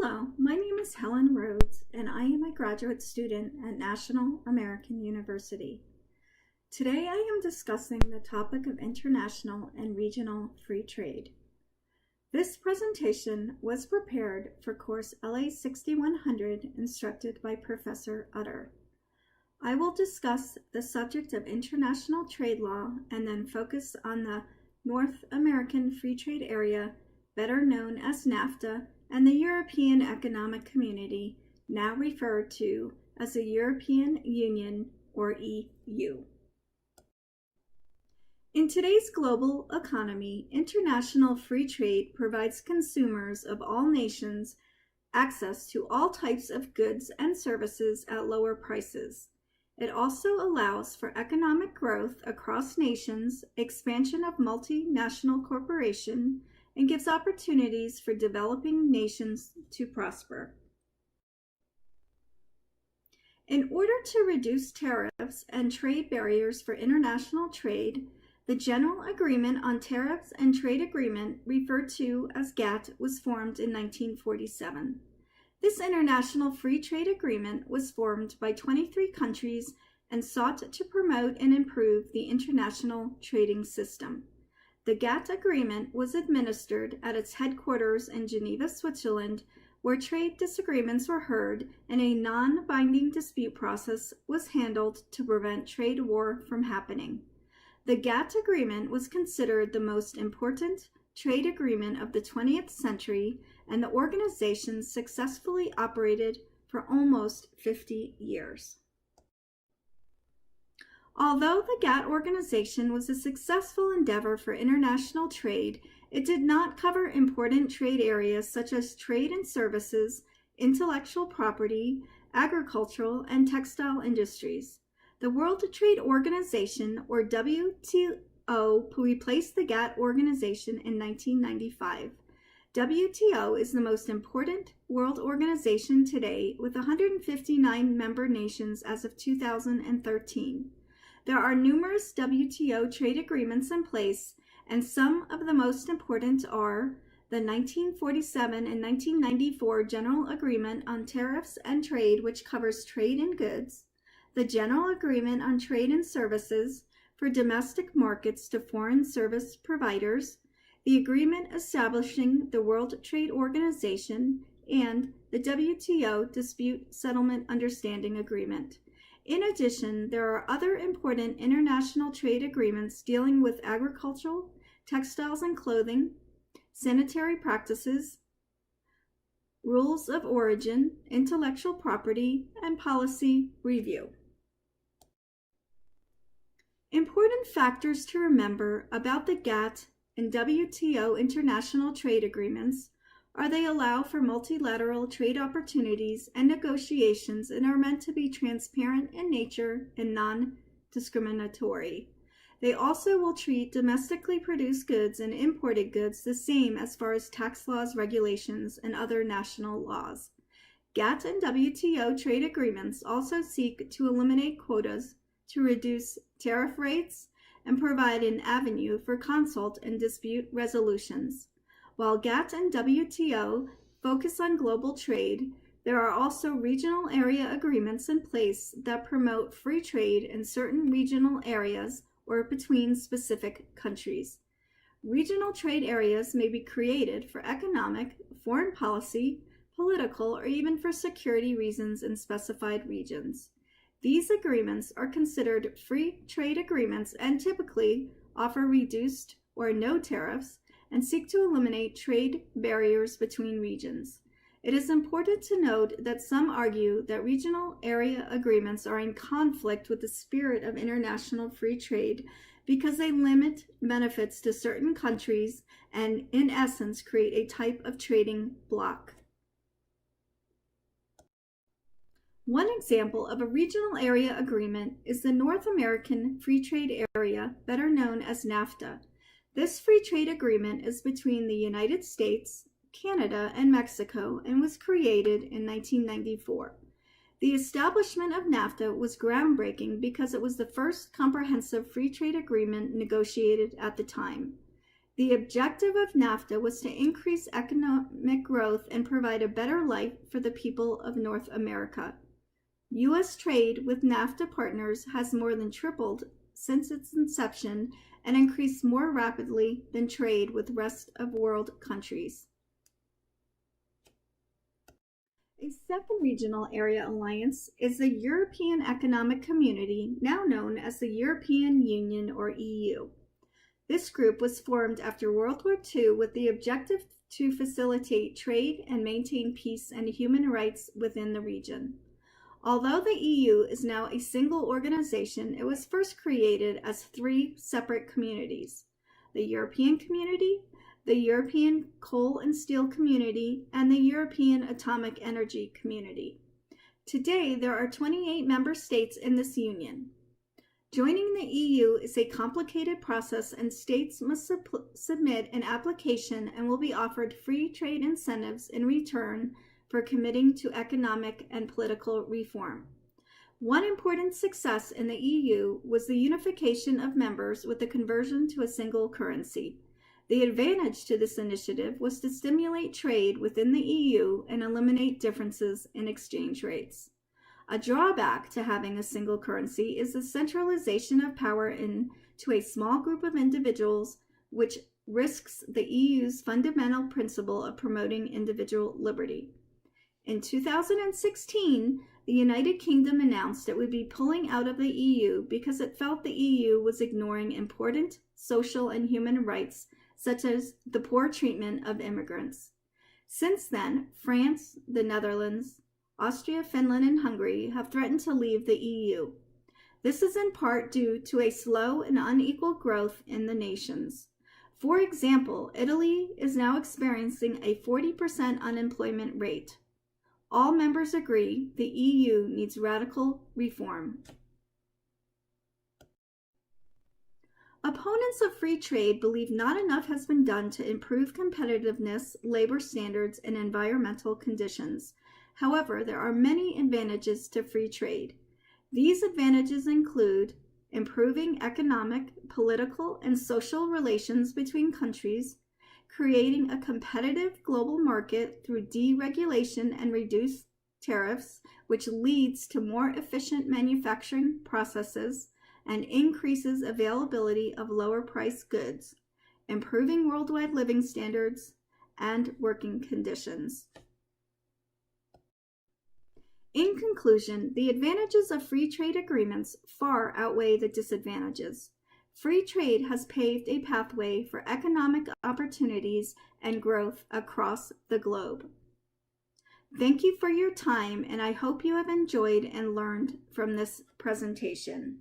Hello, my name is Helen Rhodes, and I am a graduate student at National American University. Today I am discussing the topic of international and regional free trade. This presentation was prepared for course LA 6100, instructed by Professor Utter. I will discuss the subject of international trade law and then focus on the North American Free Trade Area, better known as NAFTA, and the European Economic Community, now referred to as the European Union or EU. In today's global economy, international free trade provides consumers of all nations access to all types of goods and services at lower prices. It also allows for economic growth across nations, expansion of multinational corporations, and gives opportunities for developing nations to prosper. In order to reduce tariffs and trade barriers for international trade, the General Agreement on Tariffs and Trade Agreement, referred to as GATT, was formed in 1947. This international free trade agreement was formed by 23 countries and sought to promote and improve the international trading system. The GATT agreement was administered at its headquarters in Geneva, Switzerland, where trade disagreements were heard and a non-binding dispute process was handled to prevent trade war from happening. The GATT agreement was considered the most important trade agreement of the 20th century, and the organization successfully operated for almost 50 years. Although the GATT organization was a successful endeavor for international trade, it did not cover important trade areas such as trade in services, intellectual property, agricultural, and textile industries. The World Trade Organization, or WTO, replaced the GATT organization in 1995. WTO is the most important world organization today, with 159 member nations as of 2013. There are numerous WTO trade agreements in place, and some of the most important are the 1947 and 1994 General Agreement on Tariffs and Trade, which covers trade in goods, the General Agreement on Trade and Services for domestic markets to foreign service providers, the agreement establishing the World Trade Organization, and the WTO Dispute Settlement Understanding Agreement. In addition, there are other important international trade agreements dealing with agricultural, textiles and clothing, sanitary practices, rules of origin, intellectual property, and policy review. Important factors to remember about the GATT and WTO international trade agreements are they allow for multilateral trade opportunities and negotiations and are meant to be transparent in nature and non-discriminatory. They also will treat domestically produced goods and imported goods the same as far as tax laws, regulations, and other national laws. GATT and WTO trade agreements also seek to eliminate quotas, to reduce tariff rates, and provide an avenue for consult and dispute resolutions. While GATT and WTO focus on global trade, there are also regional area agreements in place that promote free trade in certain regional areas or between specific countries. Regional trade areas may be created for economic, foreign policy, political, or even for security reasons in specified regions. These agreements are considered free trade agreements and typically offer reduced or no tariffs and seek to eliminate trade barriers between regions. It is important to note that some argue that regional area agreements are in conflict with the spirit of international free trade because they limit benefits to certain countries and, in essence, create a type of trading bloc. One example of a regional area agreement is the North American Free Trade Area, better known as NAFTA. This free trade agreement is between the United States, Canada, and Mexico and was created in 1994. The establishment of NAFTA was groundbreaking because it was the first comprehensive free trade agreement negotiated at the time. The objective of NAFTA was to increase economic growth and provide a better life for the people of North America. U.S. trade with NAFTA partners has more than tripled since its inception and increased more rapidly than trade with rest of world countries. A second regional area alliance is the European Economic Community, now known as the European Union or EU. This group was formed after World War II with the objective to facilitate trade and maintain peace and human rights within the region. Although the EU is now a single organization, it was first created as 3 separate communities: the European Community, the European Coal and Steel Community, and the European Atomic Energy Community. Today, there are 28 member states in this union. Joining the EU is a complicated process, and states must submit an application and will be offered free trade incentives in return for committing to economic and political reform. One important success in the EU was the unification of members with the conversion to a single currency. The advantage to this initiative was to stimulate trade within the EU and eliminate differences in exchange rates. A drawback to having a single currency is the centralization of power into a small group of individuals, which risks the EU's fundamental principle of promoting individual liberty. In 2016, the United Kingdom announced it would be pulling out of the EU because it felt the EU was ignoring important social and human rights, such as the poor treatment of immigrants. Since then, France, the Netherlands, Austria, Finland, and Hungary have threatened to leave the EU. This is in part due to a slow and unequal growth in the nations. For example, Italy is now experiencing a 40% unemployment rate. All members agree the EU needs radical reform. Opponents of free trade believe not enough has been done to improve competitiveness, labor standards, and environmental conditions. However, there are many advantages to free trade. These advantages include improving economic, political, and social relations between countries, creating a competitive global market through deregulation and reduced tariffs, which leads to more efficient manufacturing processes and increases availability of lower-priced goods, improving worldwide living standards, and working conditions. In conclusion, the advantages of free trade agreements far outweigh the disadvantages. Free trade has paved a pathway for economic opportunities and growth across the globe. Thank you for your time, and I hope you have enjoyed and learned from this presentation.